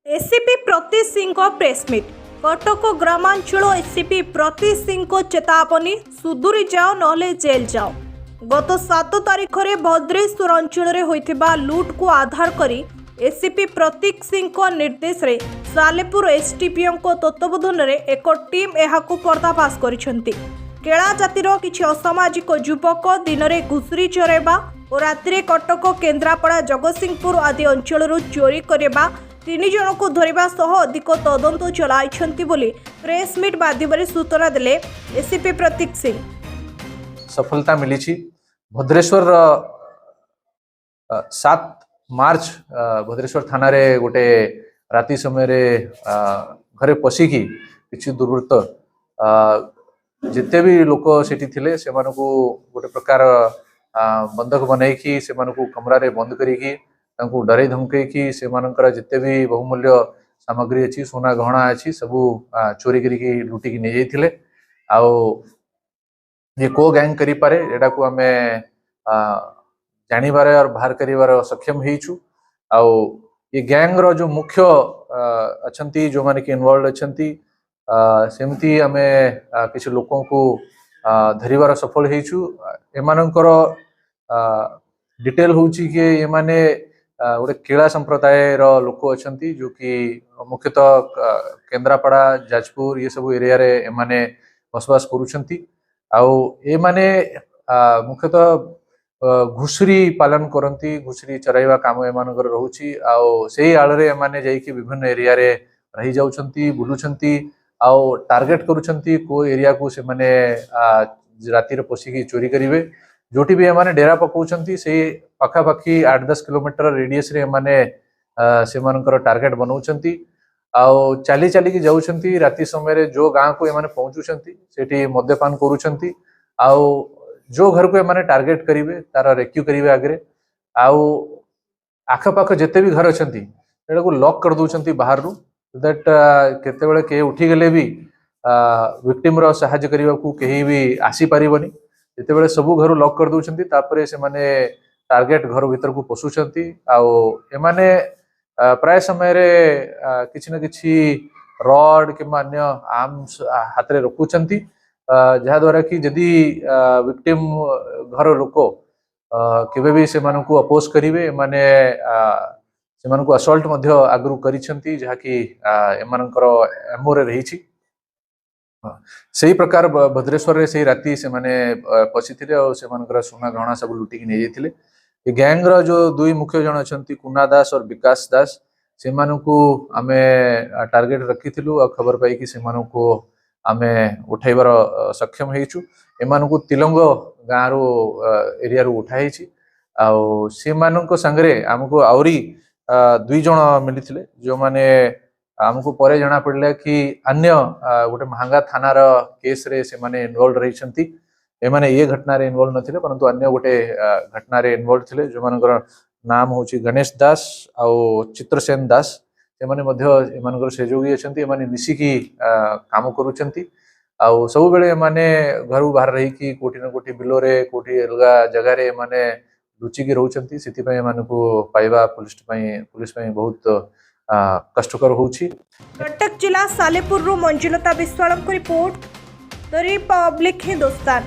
ACP प्रति Singh press meet Cuttack ग्रामांचल ACP प्रति सिंह चेतावनी सुदूरी जाओ नले जेल जाओ। गत 7 तारिख में भद्रेश्वर अंचल होइथिबा लूट को आधार करी एसीपी प्रतीक सिंह निर्देश रे सालेपुर एसटीपीओ तत्वावधान में एक टीम एहाकु पर्दाफाश करिसेंती। केला जातिर किछि असामाजिक युवक दिन में घुसुरी चोरेबा और राति कटक केन्द्रापड़ा जगतसिंहपुर आदि अंचल चोरी करबा 3 जन को धरवा सह अधिक तदंत चलाई बोली प्रेसमिट माध्यम सूचना देले एसीपी प्रतीक सिंह। सफलता मिली भद्रेश्वर 7 मार्च भद्रेश्वर थाना रे गोटे राति समय घरे पशिकी किसी दुर्वृत्त जिते भी लोक सेठी थिले से गोटे प्रकार बंधक बनईकी से कमरा रे बंद करिकी तांको डरे धमकईकी से जिते भी बहुमूल्य सामग्री अच्छी सोना गहना अच्छी सबू चोरी करिकी लुटिकी नहीं जाइथिले। आउ ये को गैंग करि पारे एटा को आमे जानिबारे और बाहर करिवार सक्षम हेइछु। आउ ये गैंग रो जो मुख्य अछंती जो माने कि इन्वॉल्व अछंती सेमती आमे किछ लोकों को धरिवार सफल हेइछु। एमानकर डिटेल होउची कि ये माने गोटे केला संप्रदाय रो लोक अछंती जो कि मुख्यतः केन्द्रापड़ा जाजपुर ये सब एरिया रे एमाने बसवास करूछंती। आउ ए माने मुख्यतः घुसुरी पालन करती घुसुरी चराइवा काम एमानकर रहुची। आउ सेही आଳରେ एमाने जाइकी विभिन्न एरिया रे रही जाउछंती बुलुछंती आउ टार्गेट करूछंती को एरिया को से माने राति रे पसिकी चोरी करिवे। जोटी भी एमाने डेरा पकाउछंती सेही पाखापाखी 8-10 किलोमीटर रेडियस रे एमाने सेमानकर टार्गेट बनाउछंती। आउ चाली चाली की जाउछंती राति समय रे जो गाँ को एमाने पहुंचुछंती सेठी मद्यपान करूछंती। आउ जो घर को एमाने टार्गेट करिवे तार रेक्यू करिवे आगरे। आउ आखपाख जेते भी घर अछंती एटा को लॉक कर दउछंती बाहर रु दैट केते बेले के उठी गेले भी विक्टिम रो सहायता करिवा को केही भी आसी परिबनी। जेते बेले सबु घर लॉक कर दउछंती तापरे से माने टार्गेट घर भीतर को पसुछंती। आउ एमाने प्राय समय रे किछि न किछि रॉड कि अन्य आर्म्स हाथ रे रखुछंती जहा द्वारा कि यदि विक्टिम घर लोक केबे भी से मानकु अपोज करिवे माने से मानकु असॉल्ट मध्य आगरु करिछंती जहा कि एमानकर एमओ रे रहिछि। सही प्रकार भद्रेश्वर रे सही राति से माने पसिथिले और से मानकर सोना गहना सब लुटिकी नहीं जाइथिले। ये गैंग रो जो दुई मुख्य जन अछंती कुना दास और विकास दास से मानकु आमे टार्गेट रखिथिलु और खबर पाई कि से मानकु आमे उठाइबार सक्षम हेइछु। एमानकु तिलंग गाँ रो एरिया रो उठाइछि। आउ से मानक संगरे हमको आउरी 2 जन मिलिथिले जो माने हमको परे जना पड़ला कि अन्य गोटे महंगा थाना रो केस रे से माने इन्वॉल्व रहिसंती। एमाने ये घटना रे इन्वॉल्व नथिले परंतु अन्य गोटे घटना रे इन्वॉल्व थिले जो मानकर नाम होची गणेश दास आउ चित्रसेन दास। एमाने मध्य एमानकर सहयोगी अछंती एमाने मिसिकी काम करूछंती। आउ सब बेले एमाने घरु बाहर रही कि कोठी न कोठी बिलो रे कोठी अलगा जगह रे एमाने लुचिकी रहउछंती। सेति पय एमानकु पाइबा पुलिस पय बहुत कष्टकर होउची। कटक जिला Salepur Manjulata Vishwal report the Republic Hindustan.